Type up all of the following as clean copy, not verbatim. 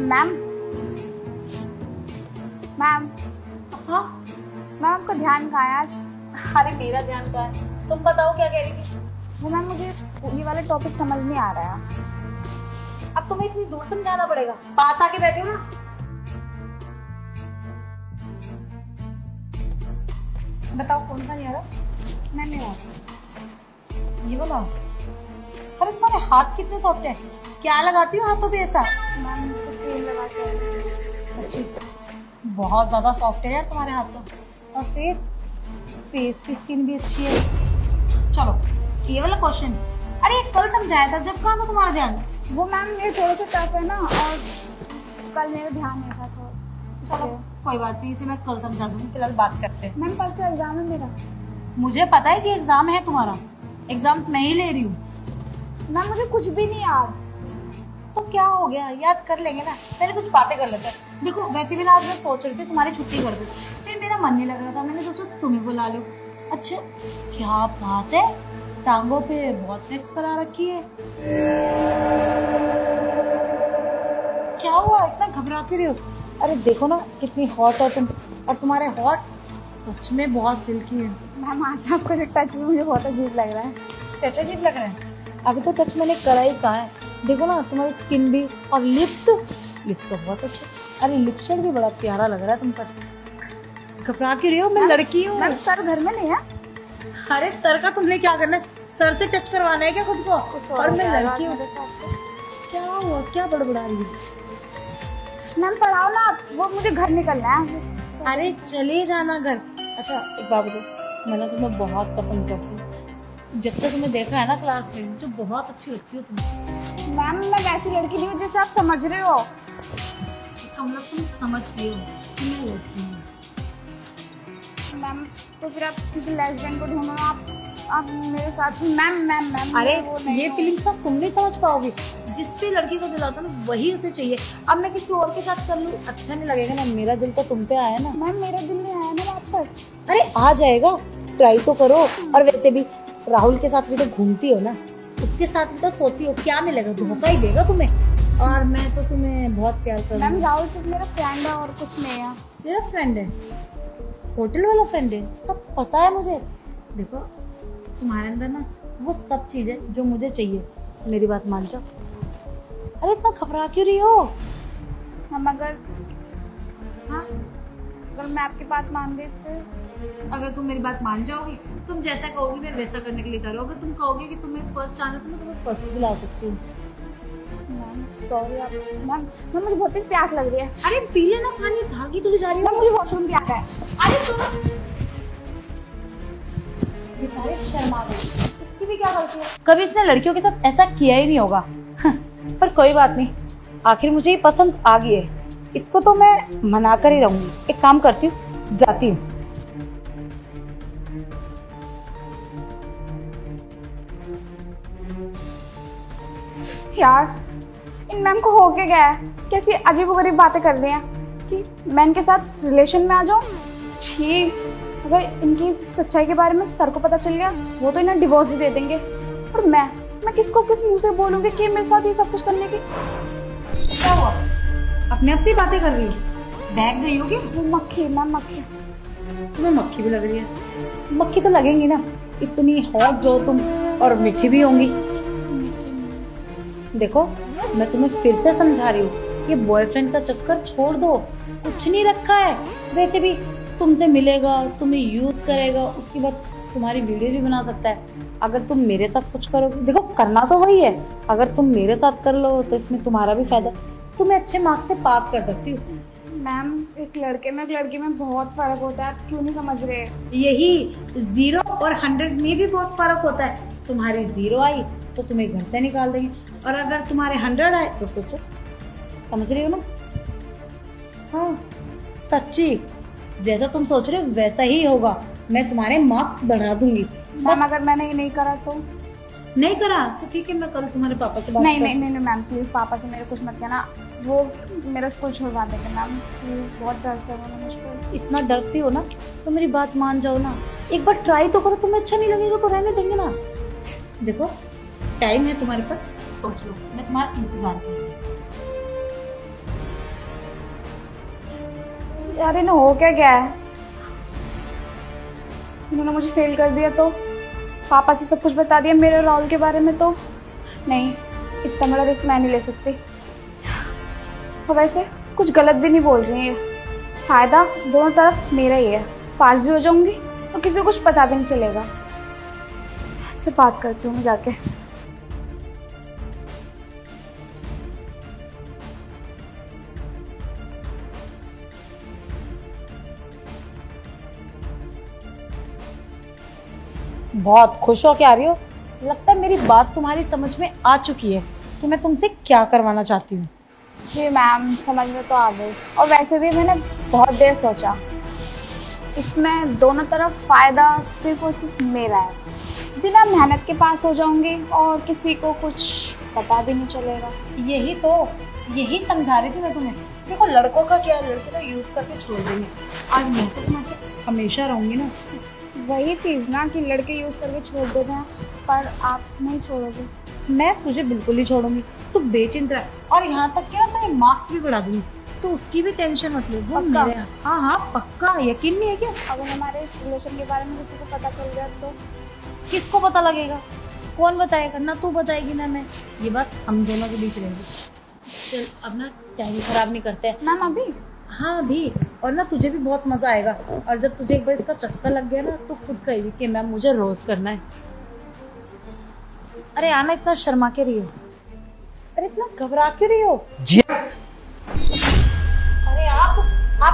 Ma'am ma'am हाँ ma'am आपका ध्यान कहाँ है आज? अरे मेरा ध्यान कहाँ है, तुम बताओ क्या कह रही थी। वो मैम मुझे ये वाला टॉपिक समझ नहीं आ रहा है। अब तुम्हें इतनी दूर समझाना पड़ेगा, पास आके बैठे हो ना। बताओ कौन सा नहीं आ रहा। मैं नहीं आ रहा। ये वाला। अरे तुम्हारे हाथ कितने सॉफ्ट है, क्या लगाती हो हाथों पे ऐसा। मैम क्रीम लगा के। सच्ची बहुत ज्यादा सॉफ्ट है यार तुम्हारे हाथ तो। और फेस की स्किन भी अच्छी है। चलो ये वाला क्वेश्चन, अरे कल समझाया था, जब कहाँ था तुम्हारा ध्यान। वो मैम मेरे थोड़ा सा टफ है ना, और कल मेरा ध्यान नहीं था तो चलो कोई बात नहीं, इसे मैं कल समझा दूंगी, फिलहाल बात करते हैं। मैम परसों एग्जाम है मेरा। मुझे पता है कि एग्जाम है तुम्हारा, एग्जाम्स मैं ही ले रही हूँ। मैम मुझे कुछ भी नहीं याद। तो क्या हो गया, याद कर लेंगे ना, पहले कुछ बातें कर लेते हैं। देखो वैसे भी ना आज मैं सोच रही थी तुम्हारी छुट्टी कर दूं, फिर मेरा मन नहीं लग रहा था, मैंने सोचा तुम्हें बुला लो। अच्छा क्या बात है, टांगों पे बहुत फ्लेक्स करा रखी है, क्या हुआ इतना घबरा के रही हो। अरे देखो ना कितनी हॉट हो तुम, और तुम्हारे हॉट सच में बहुत सिल्की है। मैम आज आपका जो टच भी मुझे बहुत अजीब लग रहा है। टच अजीब लग रहा है, अभी तो टच मैंने करा ही कहा है। देखो ना तुम्हारी स्किन भी, और लिप्स तो बहुत अच्छे। अरे लिप शेड भी बड़ा प्यारा लग रहा है तुम पर। घबरा क्यों रही हो, मैं लड़की हूँ। मैम सर घर में नहीं है। अरे सर का तुमने क्या करना है, सर से टच करवाना है क्या खुद को। और मैं लड़की हूँ। क्या हुआ, क्या बड़बड़ा रही है। मैम पढ़ाओ ना आप, वो मुझे घर निकलना है। अरे चले जाना घर। अच्छा एक बात बताओ, मैं ना तुम्हें बहुत पसंद करती हूँ, जब तक तुम्हें देखा है ना क्लास में, मुझे बहुत अच्छी लगती हो तुम। मैम मैं वैसी लड़की नहीं हूँ जैसे आप समझ रहे हो। तुम समझ रही हो कि मैं लेस्बियन हूँ। मैम तो फिर आप किसी लेस्बियन को ढूंढो ना, आप मेरे साथ। मैम अरे ये फीलिंग्स तो तुम नहीं समझ पाओगी, जिस भी लड़की को दिलाता ना वही उसे चाहिए। अब मैं किसी और के साथ कर लूँ अच्छा नहीं लगेगा ना, मेरा दिल तो तुम पे आया ना। मैम मेरा दिल नहीं आया ना आप पर। अरे आ जाएगा, ट्राई तो करो। और वैसे भी राहुल के साथ भी तो घूमती हो ना, उसके साथ भी तो सोती हो, क्या मिलेगा, धोखा ही देगा तुम्हें। और मैं तो तुम्हें बहुत प्यार करती हूँ। मैम राहुल सिर्फ मेरा फ्रेंड है और कुछ नहीं है। मेरा फ्रेंड है, होटल वाला फ्रेंड है, सब पता है मुझे। देखो तुम्हारे अंदर ना वो सब चीज है जो मुझे चाहिए, मेरी बात मान जाओ। अरे इतना घबरा क्यों रही हो। हम अगर हाँ मैं आपकी बात मान गई फिर। अगर तुम मेरी बात मान जाओगी, तुम जैसा कहोगी मैं वैसा करने के लिए करो। अगर तुम कहोगे कि तुम्हें फर्स्ट आना, तो मैं तुम्हें फर्स्ट बुला सकती हूँ। मैम सॉरी आप। मैम मुझे बहुत तेज प्यास लग रही है। अरे पी लेना पानी, भागी तुझे जा रही मैम हो। मुझे वॉशरूम भी आता है। अरे सुनो, बेचारे शर्मा गई, इसकी भी क्या गलती है। कभी इसने लड़कियों के साथ ऐसा किया ही नहीं होगा। पर कोई बात नहीं, आखिर मुझे ये पसंद आ गई है, इसको तो मैं मना कर ही रहूंगी। एक काम करती हूँ, जाती हूँ। यार इन मैम को हो के गया है, कैसी अजीबोगरीब बातें कर रही हैं कि मैं इनके साथ रिलेशन में आ जाऊं। छी, अगर इनकी सच्चाई के बारे में सर को पता चल गया, वो तो इन्हें डिवोर्स ही दे देंगे। और मैं किसको किस मुंह से बोलूंगी कि मेरे साथ ये सब कुछ करने की। क्या हुआ, अपने आप से ही बातें कर रही हो, बहक गई होगी। वो मक्खी, मैम मक्खी। तुम्हें मक्खी भी लग रही है। मक्खी तो लगेंगी ना, इतनी हॉट जो तुम, और मीठी भी होंगी। देखो मैं तुम्हें फिर से समझा रही हूँ, ये बॉयफ्रेंड का चक्कर छोड़ दो, कुछ नहीं रखा है। वैसे भी तुमसे मिलेगा, तुम्हें यूज करेगा, उसके बाद तुम्हारी वीडियो भी बना सकता है। अगर तुम मेरे साथ कुछ करोगे, देखो करना तो वही है, अगर तुम मेरे साथ कर लो तो इसमें तुम्हारा भी फायदा, तुम्हें अच्छे मार्क्स से पास कर सकती हूँ। मैम एक लड़के में एक लड़की में बहुत फर्क होता है, आप क्यों नहीं समझ रहे। यही 0 और 100 में भी बहुत फर्क होता है। तुम्हारी 0 आई तो तुम्हें घर से निकाल देंगे, और अगर तुम्हारे 100 आए तो सोचो, समझ रही हो ना। हाँ सच्ची, जैसा तुम सोच रहे हो वैसा ही होगा, मैं तुम्हारे मार्क्स बढ़ा दूंगी। मैम अगर मैंने ये नहीं करा तो। नहीं करा तो ठीक है, मैं कल तुम्हारे पापा से बात नहीं मैम प्लीज पापा से मेरे कुछ मत कहना, वो मेरा स्कूल छुड़वा देंगे मैम प्लीज, बहुत ट्रस्ट है उन्होंने मुझ पर। इतना डरती हो ना तो मेरी बात मान जाओ ना, एक बार ट्राई तो करो, तुम्हें अच्छा नहीं लगेगा तो रहने देंगे ना। देखो टाइम है तुम्हारे पास, सोच लो, मैं तुम्हारा इंतजार करूंगी। यार इन्हें हो क्या गया है? इन्होंने मुझे फेल कर दिया तो पापा से सब कुछ बता दिया मेरे और राहुल के बारे में, तो नहीं, इतना बड़ा रिस्क मैं नहीं ले सकती। और वैसे कुछ गलत भी नहीं बोल रही है, फायदा दोनों तरफ मेरा ही है, पास भी हो जाऊंगी और किसी को कुछ पता भी नहीं चलेगा। से बात करती हूँ जाके। बहुत खुश हो के आ रही हो, लगता है मेरी बात तुम्हारी समझ में आ चुकी है कि मैं तुमसे क्या करवाना चाहती हूँ। जी मैम, समझ में तो आ गई। और वैसे भी मैंने बहुत देर सोचा, इसमें दोनों तरफ फायदा सिर्फ और सिर्फ मेरा है। बिना मेहनत के पास हो जाऊंगी और किसी को कुछ पता भी नहीं चलेगा। यही समझा रही थी मैं तुम्हें। देखो लड़कों का क्या, लड़के तो यूज करके छोड़ देंगे। आज मैं तो तुम्हारे हमेशा रहूंगी ना। वही चीज़ ना कि लड़के यूज़ करके छोड़ देते हैं, पर आप नहीं छोड़ोगे। मैं तुझे बिल्कुल नहीं छोड़ूंगी, तू बेचिंता है। और यहाँ तक कि ना तेरे मार्क्स भी बढ़ा दूंगी, तो उसकी भी टेंशन मत ले। वो पक्का? मेरे, हाँ पक्का। यकीन नहीं है क्या? अगर हमारे इस रिलेशन के बारे में किसी को पता चल गया तो? किसको पता लगेगा? कौन बताएगा? ना तू बताएगी ना मैं। ये बात हम दोनों के बीच रहेगी। चल अब ना टाइम खराब नहीं करते हैं। मैम अभी? हाँ अभी। और ना तुझे भी बहुत मजा आएगा। और जब तुझे एक बार इसका चस्का लग गया ना, तो खुद कहेगी कि मैम मुझे रोज करना है। अरे आना, इतना शर्मा के रही हो? अरे इतना घबरा क्यों रही हो? जी अरे आप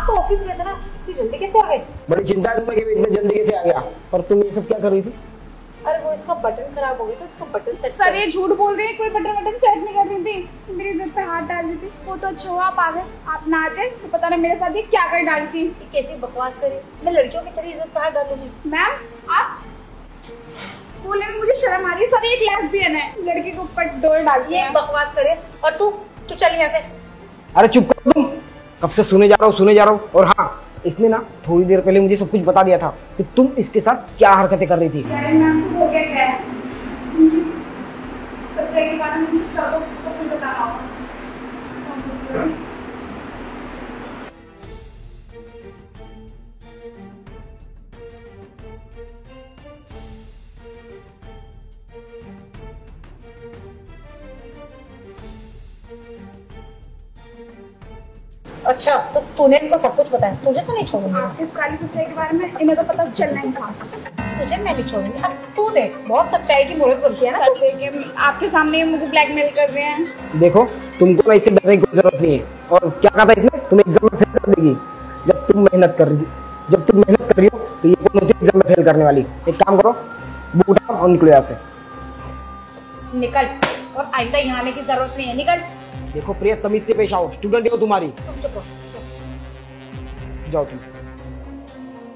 तो ऑफिस में थे ना, इतनी जल्दी कैसे आ गए? बड़ी चिंता है तुम्हें कि मैं इतने जल्दी कैसे आ गया, पर तुम ये सब क्या कर रही थी? अरे वो इसका बटन खराब हो गया था, इसका बटन सेट। सर ये झूठ बोल रही है, कोई बटन सेट नहीं कर रही थी, मेरी इज्जत पे हाथ डाल रही थी। वो तो अच्छा हुआ आप आ गए, आप ना आते तो पता नहीं मेरे साथ ये क्या कर डालती। कैसी बकवास करी, मैं लड़कियों की तरह इज्जत कहाँ डालूंगी? मैम आप बोले, मुझे शर्म आ रही है। सर एक लेस्बियन है, लड़की के ऊपर डोल डालती है। बकवास करे। और तू चल यहाँ से। अरे चुप करो तुम, कब से सुने जा रहा हूँ। और हाँ, इसने ना थोड़ी देर पहले मुझे सब कुछ बता दिया था कि तुम इसके साथ क्या हरकतें कर रही थी। मैम हो गया क्या है? सच्चाई के बारे में मुझे सब कुछ बताना होगा। अच्छा तो तूने इनको सब कुछ बताया, तुझे तो नहीं छोड़ूंगी। आप इस काली सच्चाई के बारे में इन्हें तो पता चलना ही था। तुझे मैं नहीं छोड़ूंगी। अब तू देख, बहुत सच्चाई की मूर्त बनती है ना। सर देखिए, आपके सामने मुझे ब्लैकमेल कर रहे हैं। देखो तुमको ना इससे डरने की कोई जरूरत नहीं है। और क्या कहा था इसने, तुम्हें एग्जाम में फेल कर देगी जब तुम मेहनत कर रही हो। तो ये कौन होती है एग्जाम में फेल करने वाली? एक काम करो, बुक उठाओ और निकलो यहाँ से। निकल, और आइंदा यहाँ आने की जरूरत नहीं है। निकल। देखो प्रिया, तमीज से पेश आओ, स्टूडेंट हो तुम्हारी। तुम चुप हो। जाओ तुम।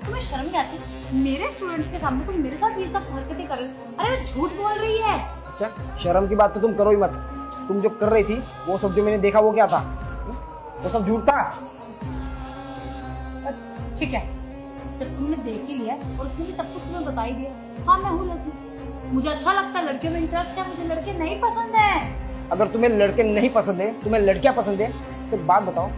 तुम्हें शर्म नहीं आती? मेरे स्टूडेंट्स के सामने तुम मेरे साथ ये सब हरकतें कर रही हो। अरे मैं झूठ बोल रही है। अच्छा, शर्म की बात तो तुम करो ही मत। तुम जो कर रही थी वो सब जो मैंने देखा वो क्या था? वो सब झूठ था। ठीक है, जब तुमने देख ही लिया और उसने भी सब कुछ तुम्हें बता ही दिया। हाँ मैं हूँ लड़की, मुझे अच्छा लगता है, लड़कियों में इंटरेस्ट है, मुझे लड़के नहीं पसंद है। अगर तुम्हें लड़के नहीं पसंद है, तुम्हें लड़कियां पसंद है, तो बात बताओ,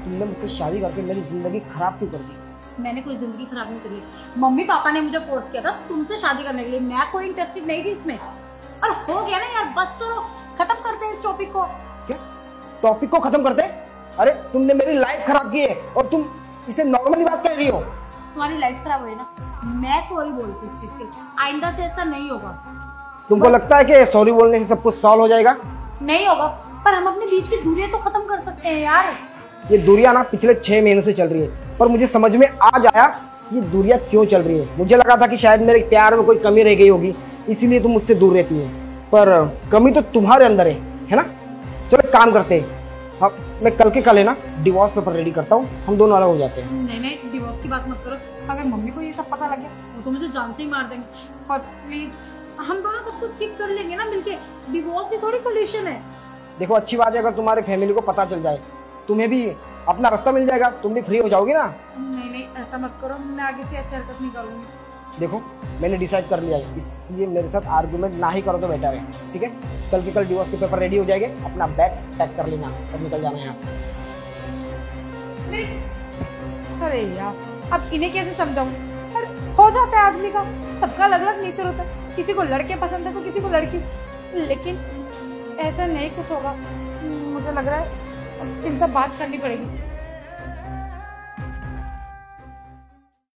तुमने मुझसे शादी करके मेरी जिंदगी खराब क्यों कर दी? मैंने कोई जिंदगी खराब नहीं करी। मम्मी पापा ने मुझे फोर्स किया था तुमसे शादी करने के लिए, मैं कोई इंटरेस्टेड नहीं थी इसमें। और हो गया ना यार, बस करो, खत्म करते हैं इस टॉपिक को। क्या टॉपिक को खत्म करते? अरे तुमने मेरी लाइफ खराब की है और तुम इसे नॉर्मली बात कर रही हो। तुम्हारी लाइफ खराब हुई ना, मैं सॉरी बोलती हूँ इस चीज के, आइंदा से ऐसा नहीं होगा। तुमको लगता है कि सॉरी बोलने से सब कुछ सॉल्व हो जाएगा? नहीं होगा, पर हम अपने बीच की दूरियां तो खत्म कर सकते हैं यार। ये दूरियां ना पिछले 6 महीनों से चल रही है, पर मुझे समझ में आज आया ये दूरियां क्यों चल रही है। मुझे लगा था कि शायद मेरे प्यार में कोई कमी रह गई होगी, इसीलिए तुम मुझसे दूर रहती है, पर कमी तो तुम्हारे अंदर है ना? चलो एक काम करते हैं, हाँ मैं कल के कल है ना डिवोर्स पेपर रेडी करता हूँ, हम दोनों अलग हो जाते हैं। नहीं, डिवोर्स की बात मत करो। अगर मम्मी को ये सब पता लग गया वो तो मुझे जानते ही मार देंगे। और प्लीज हम दोनों सब कुछ ठीक कर लेंगे ना मिलके, डिवोर्स ही थोड़ी सोल्यूशन है। देखो अच्छी बात है, अगर तुम्हारे फैमिली को पता चल जाए, तुम्हें भी अपना रास्ता मिल जाएगा, तुम भी फ्री हो जाओगी ना। नहीं ऐसा मत करो, मैं आगे से ऐसी हरकत नहीं करूंगी। देखो मैंने डिसाइड कर लिया है, इसलिए मेरे साथ आर्गुमेंट ना ही करो तो बेटर है, ठीक है? कल के कल डिवोर्स के पेपर रेडी हो जाएंगे, अपना बैग पैक कर लेना और निकल जाना यहाँ से। अरे यार, अब इन्हें कैसे समझाऊं? पर हो जाता है आदमी का, सबका अलग अलग नेचर होता है, किसी को लड़के पसंद है तो किसी को लड़की, लेकिन ऐसा नहीं कुछ होगा। मुझे लग रहा है इनसे बात करनी पड़ेगी।